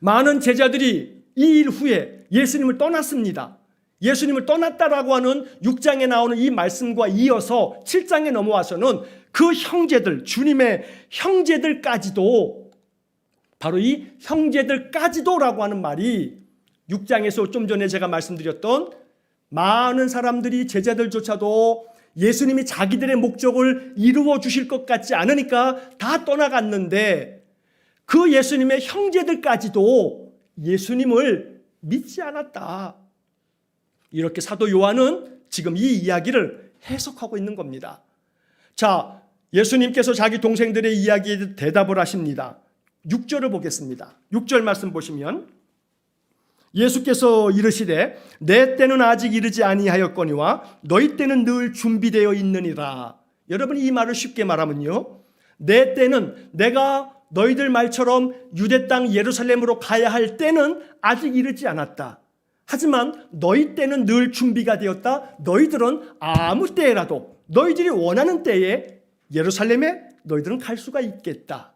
많은 제자들이 이 일 후에 예수님을 떠났습니다. 예수님을 떠났다라고 하는 6장에 나오는 이 말씀과 이어서 7장에 넘어와서는 그 형제들, 주님의 형제들까지도, 바로 이 형제들까지도라고 하는 말이 6장에서 좀 전에 제가 말씀드렸던 많은 사람들이, 제자들조차도 예수님이 자기들의 목적을 이루어 주실 것 같지 않으니까 다 떠나갔는데 그 예수님의 형제들까지도 예수님을 믿지 않았다. 이렇게 사도 요한은 지금 이 이야기를 해석하고 있는 겁니다. 자, 예수님께서 자기 동생들의 이야기에 대답을 하십니다. 6절을 보겠습니다. 6절 말씀 보시면 예수께서 이르시되 내 때는 아직 이르지 아니하였거니와 너희 때는 늘 준비되어 있느니라. 여러분, 이 말을 쉽게 말하면요, 내 때는, 내가 너희들 말처럼 유대 땅 예루살렘으로 가야 할 때는 아직 이르지 않았다. 하지만 너희 때는 늘 준비가 되었다. 너희들은 아무 때라도 너희들이 원하는 때에 예루살렘에 너희들은 갈 수가 있겠다.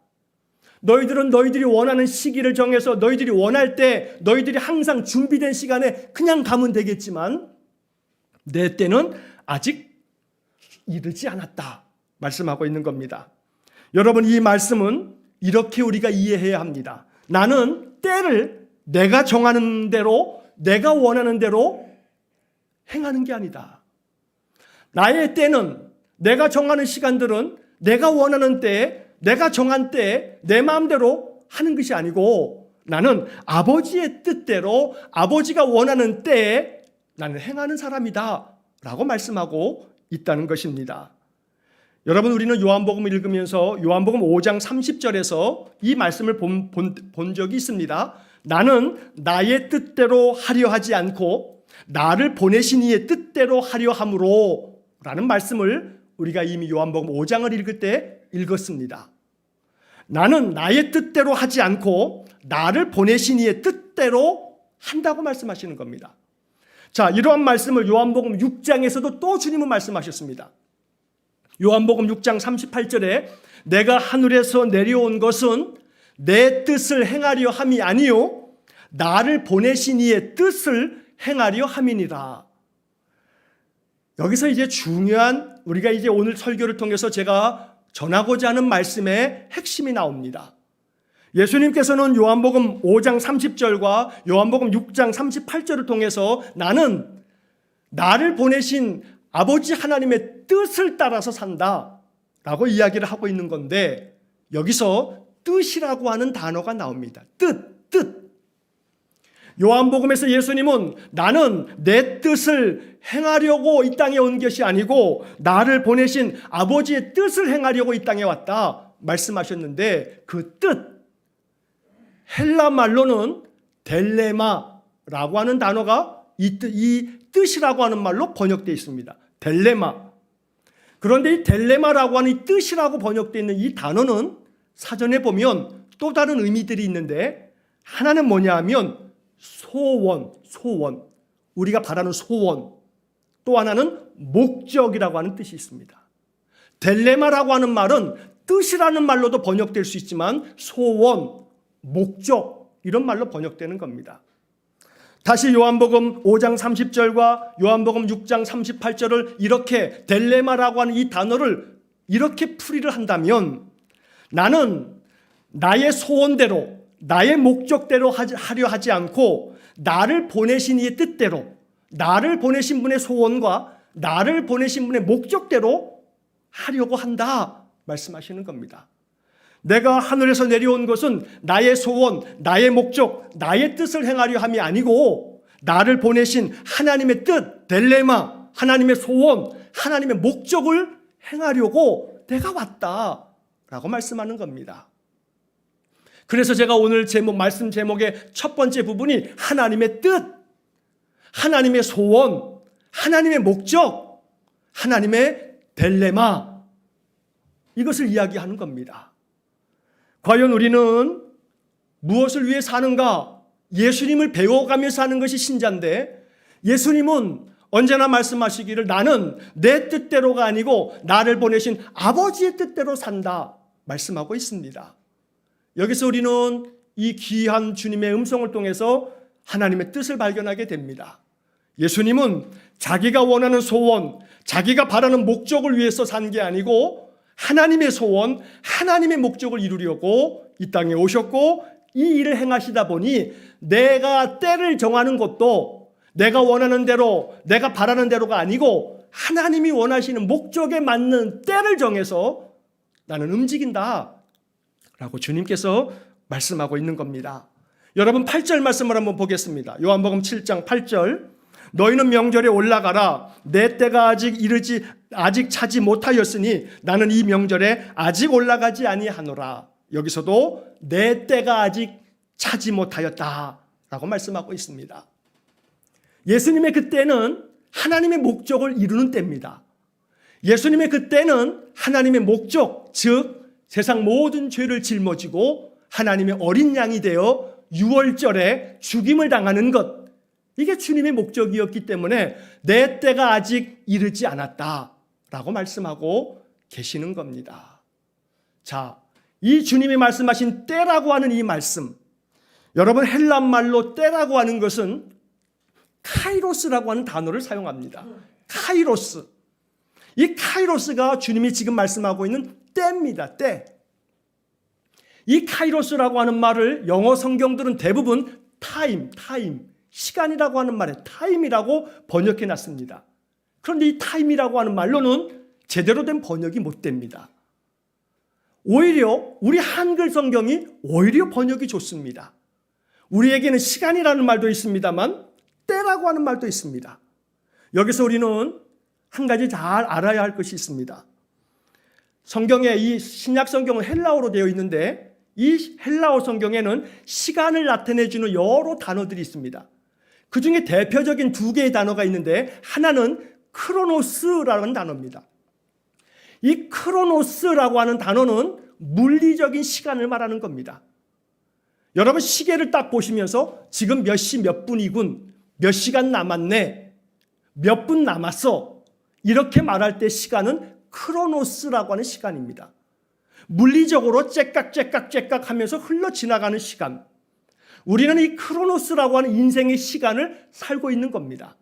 너희들은 너희들이 원하는 시기를 정해서 너희들이 원할 때 너희들이 항상 준비된 시간에 그냥 가면 되겠지만 내 때는 아직 이르지 않았다 말씀하고 있는 겁니다. 여러분, 이 말씀은 이렇게 우리가 이해해야 합니다. 나는 때를 내가 정하는 대로, 내가 원하는 대로 행하는 게 아니다. 나의 때는, 내가 정하는 시간들은 내가 원하는 때에, 내가 정한 때에 내 마음대로 하는 것이 아니고 나는 아버지의 뜻대로, 아버지가 원하는 때에 나는 행하는 사람이다 라고 말씀하고 있다는 것입니다. 여러분, 우리는 요한복음을 읽으면서 요한복음 5장 30절에서 이 말씀을 본 적이 있습니다. 나는 나의 뜻대로 하려 하지 않고 나를 보내신 이의 뜻대로 하려 함으로 라는 말씀을 우리가 이미 요한복음 5장을 읽을 때 읽었습니다. 나는 나의 뜻대로 하지 않고 나를 보내신 이의 뜻대로 한다고 말씀하시는 겁니다. 자, 이러한 말씀을 요한복음 6장에서도 또 주님은 말씀하셨습니다. 요한복음 6장 38절에 내가 하늘에서 내려온 것은 내 뜻을 행하려 함이 아니요 나를 보내신 이의 뜻을 행하려 함이니라. 여기서 이제 중요한 우리가 이제 오늘 설교를 통해서 제가 전하고자 하는 말씀의 핵심이 나옵니다. 예수님께서는 요한복음 5장 30절과 요한복음 6장 38절을 통해서 나는 나를 보내신 아버지 하나님의 뜻을 따라서 산다 라고 이야기를 하고 있는 건데, 여기서 뜻이라고 하는 단어가 나옵니다. 뜻. 요한복음에서 예수님은 나는 내 뜻을 행하려고 이 땅에 온 것이 아니고 나를 보내신 아버지의 뜻을 행하려고 이 땅에 왔다 말씀하셨는데, 그 뜻, 헬라 말로는 델레마라고 하는 단어가 이 뜻이라고 하는 말로 번역되어 있습니다. 델레마. 그런데 이 델레마라고 하는 이 뜻이라고 번역되어 있는 이 단어는 사전에 보면 또 다른 의미들이 있는데, 하나는 뭐냐 하면 소원. 우리가 바라는 소원. 또 하나는 목적이라고 하는 뜻이 있습니다. 델레마라고 하는 말은 뜻이라는 말로도 번역될 수 있지만 소원, 목적 이런 말로 번역되는 겁니다. 다시 요한복음 5장 30절과 요한복음 6장 38절을 이렇게 델레마라고 하는 이 단어를 이렇게 풀이를 한다면, 나는 나의 소원대로 나의 목적대로 하려 하지 않고 나를 보내신 이의 뜻대로, 나를 보내신 분의 소원과 나를 보내신 분의 목적대로 하려고 한다 말씀하시는 겁니다. 내가 하늘에서 내려온 것은 나의 소원, 나의 목적, 나의 뜻을 행하려 함이 아니고 나를 보내신 하나님의 뜻, 델레마, 하나님의 소원, 하나님의 목적을 행하려고 내가 왔다라고 말씀하는 겁니다. 그래서 제가 오늘 말씀 제목의 첫 번째 부분이 하나님의 뜻, 하나님의 소원, 하나님의 목적, 하나님의 델레마, 이것을 이야기하는 겁니다. 과연 우리는 무엇을 위해 사는가? 예수님을 배워가며 사는 것이 신자인데, 예수님은 언제나 말씀하시기를 나는 내 뜻대로가 아니고 나를 보내신 아버지의 뜻대로 산다 말씀하고 있습니다. 여기서 우리는 이 귀한 주님의 음성을 통해서 하나님의 뜻을 발견하게 됩니다. 예수님은 자기가 원하는 소원, 자기가 바라는 목적을 위해서 산 게 아니고 하나님의 소원, 하나님의 목적을 이루려고 이 땅에 오셨고, 이 일을 행하시다 보니 내가 때를 정하는 것도 내가 원하는 대로, 내가 바라는 대로가 아니고 하나님이 원하시는 목적에 맞는 때를 정해서 나는 움직인다 라고 주님께서 말씀하고 있는 겁니다. 여러분 8절 말씀을 한번 보겠습니다. 요한복음 7장 8절. 너희는 명절에 올라가라. 내 때가 아직 차지 못하였으니 나는 이 명절에 아직 올라가지 아니하노라. 여기서도 내 때가 아직 차지 못하였다라고 말씀하고 있습니다. 예수님의 그때는 하나님의 목적을 이루는 때입니다. 예수님의 그때는 하나님의 목적, 즉 세상 모든 죄를 짊어지고 하나님의 어린 양이 되어 유월절에 죽임을 당하는 것, 이게 주님의 목적이었기 때문에 내 때가 아직 이르지 않았다라고 말씀하고 계시는 겁니다. 자, 이 주님이 말씀하신 때라고 하는 이 말씀, 여러분 헬라 말로 때라고 하는 것은 카이로스라고 하는 단어를 사용합니다. 카이로스. 이 카이로스가 주님이 지금 말씀하고 있는 때입니다. 때. 이 카이로스라고 하는 말을 영어 성경들은 대부분 타임, 시간이라고 하는 말에 타임이라고 번역해 놨습니다. 그런데 이 타임이라고 하는 말로는 제대로 된 번역이 못 됩니다. 오히려 우리 한글 성경이 오히려 번역이 좋습니다. 우리에게는 시간이라는 말도 있습니다만 때라고 하는 말도 있습니다. 여기서 우리는 한 가지 잘 알아야 할 것이 있습니다. 성경에 이 신약 성경은 헬라어로 되어 있는데 이 헬라어 성경에는 시간을 나타내주는 여러 단어들이 있습니다. 그 중에 대표적인 두 개의 단어가 있는데 하나는 크로노스라는 단어입니다. 이 크로노스라고 하는 단어는 물리적인 시간을 말하는 겁니다. 여러분 시계를 딱 보시면서 지금 몇 시 몇 분이군, 몇 시간 남았네, 몇 분 남았어, 이렇게 말할 때 시간은 크로노스라고 하는 시간입니다. 물리적으로 째깍째깍째깍 하면서 흘러 지나가는 시간, 우리는 이 크로노스라고 하는 인생의 시간을 살고 있는 겁니다.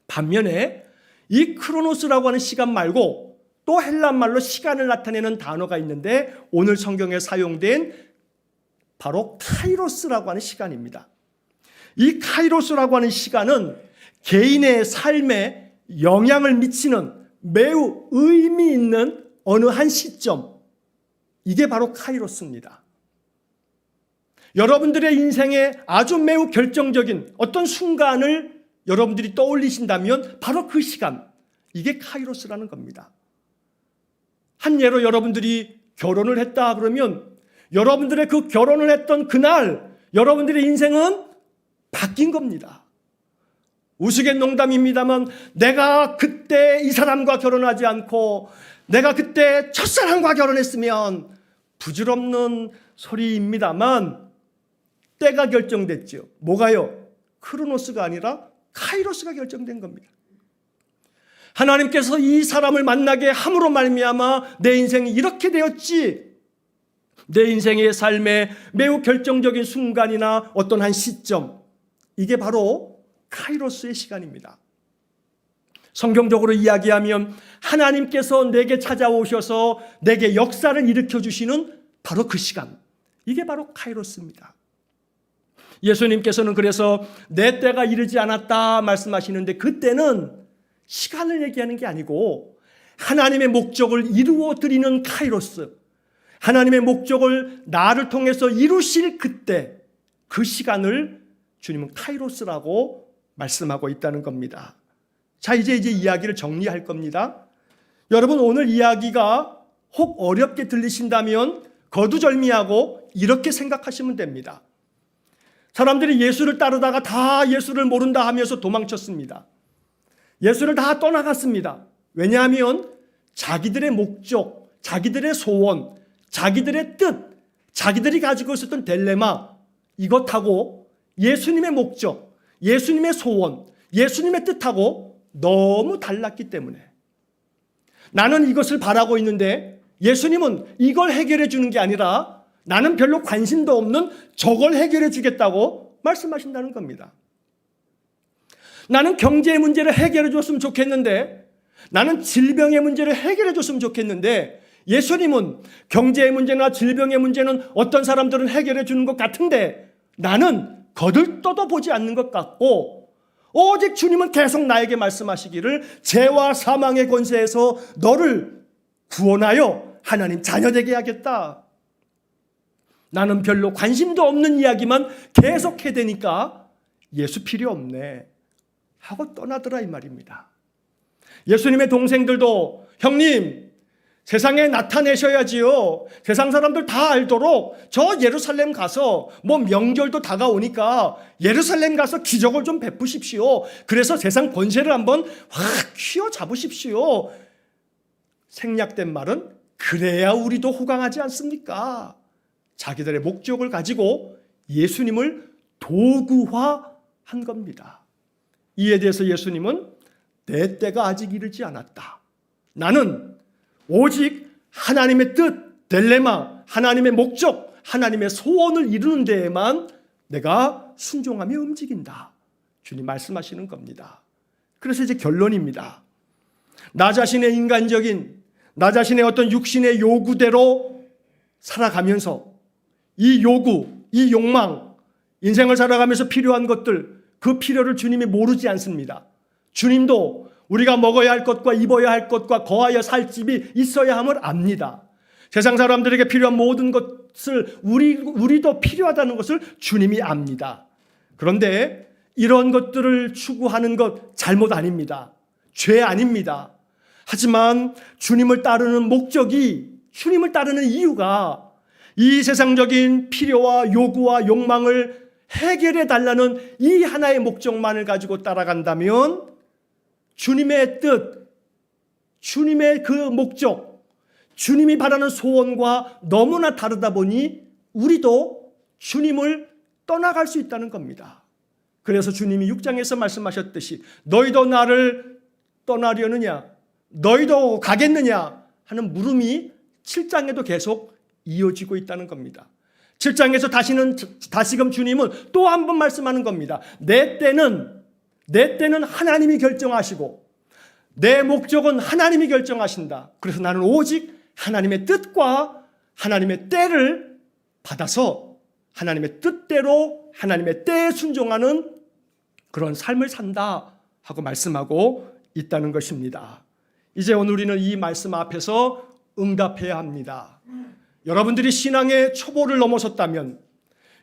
반면에 이 크로노스라고 하는 시간 말고 또 헬란말로 시간을 나타내는 단어가 있는데 오늘 성경에 사용된 바로 카이로스라고 하는 시간입니다. 이 카이로스라고 하는 시간은 개인의 삶에 영향을 미치는 매우 의미 있는 어느 한 시점, 이게 바로 카이로스입니다. 여러분들의 인생에 아주 매우 결정적인 어떤 순간을 여러분들이 떠올리신다면 바로 그 시간, 이게 카이로스라는 겁니다. 한 예로 여러분들이 결혼을 했다 그러면 여러분들의 그 결혼을 했던 그날 여러분들의 인생은 바뀐 겁니다. 우스갯농담입니다만 내가 그때 이 사람과 결혼하지 않고 내가 그때 첫사랑과 결혼했으면, 부질없는 소리입니다만 때가 결정됐죠. 뭐가요? 크로노스가 아니라 카이로스가 결정된 겁니다. 하나님께서 이 사람을 만나게 함으로 말미암아 내 인생이 이렇게 되었지, 내 인생의 삶에 매우 결정적인 순간이나 어떤 한 시점, 이게 바로 카이로스의 시간입니다. 성경적으로 이야기하면 하나님께서 내게 찾아오셔서 내게 역사를 일으켜 주시는 바로 그 시간, 이게 바로 카이로스입니다. 예수님께서는 그래서 내 때가 이르지 않았다 말씀하시는데, 그때는 시간을 얘기하는 게 아니고 하나님의 목적을 이루어 드리는 카이로스, 하나님의 목적을 나를 통해서 이루실 그때, 그 시간을 주님은 카이로스라고 말씀하고 있다는 겁니다. 자, 이제 이야기를 정리할 겁니다. 여러분, 오늘 이야기가 혹 어렵게 들리신다면 거두절미하고 이렇게 생각하시면 됩니다. 사람들이 예수를 따르다가 다 예수를 모른다 하면서 도망쳤습니다. 예수를 다 떠나갔습니다. 왜냐하면 자기들의 목적, 자기들의 소원, 자기들의 뜻, 자기들이 가지고 있었던 딜레마, 이것하고 예수님의 목적, 예수님의 소원, 예수님의 뜻하고 너무 달랐기 때문에, 나는 이것을 바라고 있는데 예수님은 이걸 해결해 주는 게 아니라 나는 별로 관심도 없는 저걸 해결해 주겠다고 말씀하신다는 겁니다. 나는 경제의 문제를 해결해 줬으면 좋겠는데, 나는 질병의 문제를 해결해 줬으면 좋겠는데, 예수님은 경제의 문제나 질병의 문제는 어떤 사람들은 해결해 주는 것 같은데 나는 거들떠도 보지 않는 것 같고, 오직 주님은 계속 나에게 말씀하시기를 죄와 사망의 권세에서 너를 구원하여 하나님 자녀 되게 하겠다. 나는 별로 관심도 없는 이야기만 계속 해대니까 예수 필요 없네 하고 떠나더라, 이 말입니다. 예수님의 동생들도 형님 세상에 나타내셔야지요, 세상 사람들 다 알도록 저 예루살렘 가서 뭐 명절도 다가오니까 예루살렘 가서 기적을 좀 베푸십시오. 그래서 세상 권세를 한번 확 휘어잡으십시오. 생략된 말은 그래야 우리도 호강하지 않습니까? 자기들의 목적을 가지고 예수님을 도구화한 겁니다. 이에 대해서 예수님은 내 때가 아직 이르지 않았다. 나는 오직 하나님의 뜻, 딜레마, 하나님의 목적, 하나님의 소원을 이루는 데에만 내가 순종하며 움직인다. 주님 말씀하시는 겁니다. 그래서 이제 결론입니다. 나 자신의 인간적인, 나 자신의 어떤 육신의 요구대로 살아가면서 이 요구, 이 욕망, 인생을 살아가면서 필요한 것들, 그 필요를 주님이 모르지 않습니다. 주님도 우리가 먹어야 할 것과 입어야 할 것과 거하여 살 집이 있어야 함을 압니다. 세상 사람들에게 필요한 모든 것을 우리도 필요하다는 것을 주님이 압니다. 그런데 이런 것들을 추구하는 것 잘못 아닙니다. 죄 아닙니다. 하지만 주님을 따르는 목적이, 주님을 따르는 이유가 이 세상적인 필요와 요구와 욕망을 해결해 달라는 이 하나의 목적만을 가지고 따라간다면 주님의 뜻, 주님의 그 목적, 주님이 바라는 소원과 너무나 다르다 보니 우리도 주님을 떠나갈 수 있다는 겁니다. 그래서 주님이 6장에서 말씀하셨듯이 너희도 나를 떠나려느냐, 너희도 가겠느냐 하는 물음이 7장에도 계속 이어지고 있다는 겁니다. 7장에서 다시금 주님은 또 한 번 말씀하는 겁니다. 내 때는 하나님이 결정하시고 내 목적은 하나님이 결정하신다. 그래서 나는 오직 하나님의 뜻과 하나님의 때를 받아서 하나님의 뜻대로 하나님의 때에 순종하는 그런 삶을 산다 하고 말씀하고 있다는 것입니다. 이제 오늘 우리는 이 말씀 앞에서 응답해야 합니다. 여러분들이 신앙의 초보를 넘어섰다면,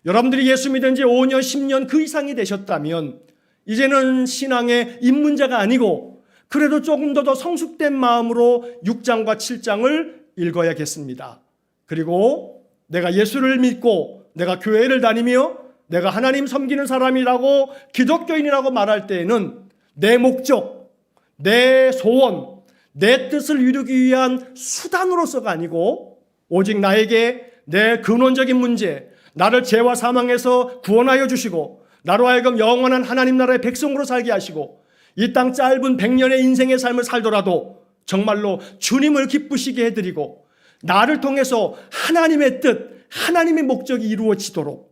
여러분들이 예수 믿은 지 5년, 10년 그 이상이 되셨다면 이제는 신앙의 입문자가 아니고 그래도 조금 더 성숙된 마음으로 6장과 7장을 읽어야겠습니다. 그리고 내가 예수를 믿고 내가 교회를 다니며 내가 하나님 섬기는 사람이라고 기독교인이라고 말할 때에는 내 목적, 내 소원, 내 뜻을 이루기 위한 수단으로서가 아니고 오직 나에게 내 근원적인 문제, 나를 죄와 사망에서 구원하여 주시고 나로 하여금 영원한 하나님 나라의 백성으로 살게 하시고 이 땅 짧은 100년의 인생의 삶을 살더라도 정말로 주님을 기쁘시게 해드리고 나를 통해서 하나님의 뜻, 하나님의 목적이 이루어지도록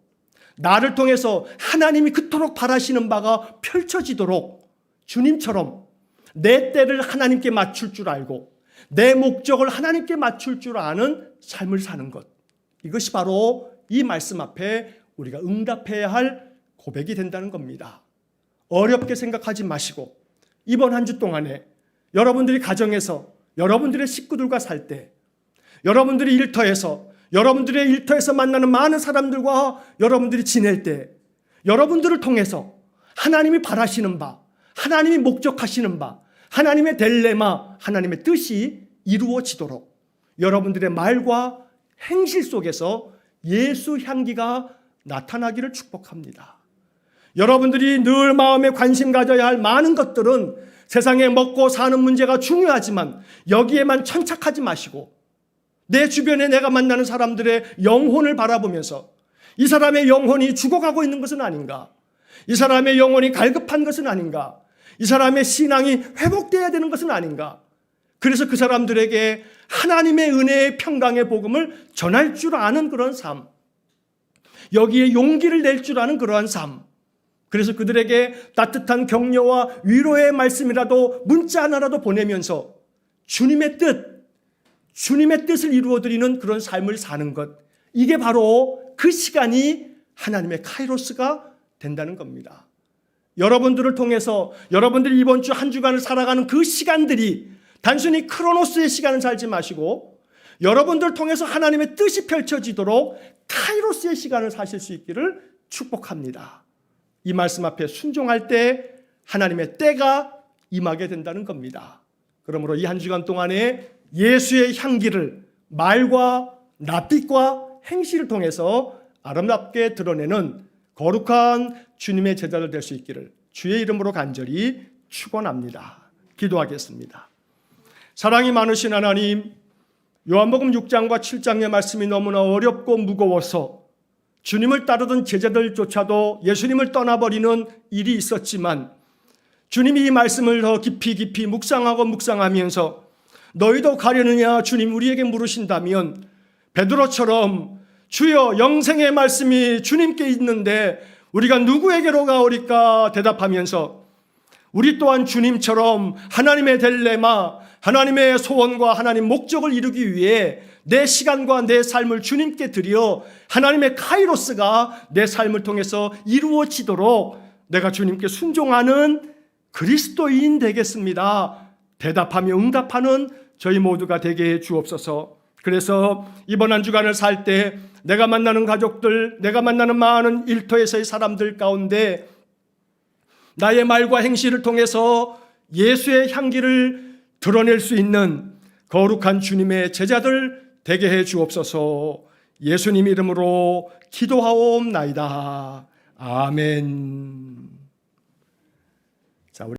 나를 통해서 하나님이 그토록 바라시는 바가 펼쳐지도록 주님처럼 내 때를 하나님께 맞출 줄 알고 내 목적을 하나님께 맞출 줄 아는 삶을 사는 것, 이것이 바로 이 말씀 앞에 우리가 응답해야 할 고백이 된다는 겁니다. 어렵게 생각하지 마시고 이번 한 주 동안에 여러분들이 가정에서 여러분들의 식구들과 살 때, 여러분들이 여러분들의 일터에서 만나는 많은 사람들과 여러분들이 지낼 때 여러분들을 통해서 하나님이 바라시는 바, 하나님이 목적하시는 바, 하나님의 딜레마, 하나님의 뜻이 이루어지도록 여러분들의 말과 행실 속에서 예수 향기가 나타나기를 축복합니다. 여러분들이 늘 마음에 관심 가져야 할 많은 것들은 세상에 먹고 사는 문제가 중요하지만 여기에만 천착하지 마시고 내 주변에 내가 만나는 사람들의 영혼을 바라보면서 이 사람의 영혼이 죽어가고 있는 것은 아닌가? 이 사람의 영혼이 갈급한 것은 아닌가? 이 사람의 신앙이 회복되어야 되는 것은 아닌가? 그래서 그 사람들에게 하나님의 은혜의 평강의 복음을 전할 줄 아는 그런 삶, 여기에 용기를 낼 줄 아는 그러한 삶, 그래서 그들에게 따뜻한 격려와 위로의 말씀이라도 문자 하나라도 보내면서 주님의 뜻을 이루어드리는 그런 삶을 사는 것, 이게 바로 그 시간이 하나님의 카이로스가 된다는 겁니다. 여러분들을 통해서 여러분들이 이번 주 한 주간을 살아가는 그 시간들이 단순히 크로노스의 시간을 살지 마시고 여러분들을 통해서 하나님의 뜻이 펼쳐지도록 카이로스의 시간을 사실 수 있기를 축복합니다. 이 말씀 앞에 순종할 때 하나님의 때가 임하게 된다는 겁니다. 그러므로 이 한 주간 동안에 예수의 향기를 말과 낯빛과 행실을 통해서 아름답게 드러내는 거룩한 주님의 제자들 될 수 있기를 주의 이름으로 간절히 축원합니다. 기도하겠습니다. 사랑이 많으신 하나님, 요한복음 6장과 7장의 말씀이 너무나 어렵고 무거워서 주님을 따르던 제자들조차도 예수님을 떠나버리는 일이 있었지만 주님이 이 말씀을 더 깊이 묵상하면서 너희도 가려느냐 주님 우리에게 물으신다면 베드로처럼 주여 영생의 말씀이 주님께 있는데 우리가 누구에게로 가오리까 대답하면서 우리 또한 주님처럼 하나님의 딜레마, 하나님의 소원과 하나님 목적을 이루기 위해 내 시간과 내 삶을 주님께 드려 하나님의 카이로스가 내 삶을 통해서 이루어지도록 내가 주님께 순종하는 그리스도인 되겠습니다. 대답하며 응답하는 저희 모두가 되게 해 주옵소서. 그래서 이번 한 주간을 살 때 내가 만나는 가족들, 내가 만나는 많은 일터에서의 사람들 가운데 나의 말과 행실을 통해서 예수의 향기를 드러낼 수 있는 거룩한 주님의 제자들 되게 해 주옵소서. 예수님 이름으로 기도하옵나이다. 아멘.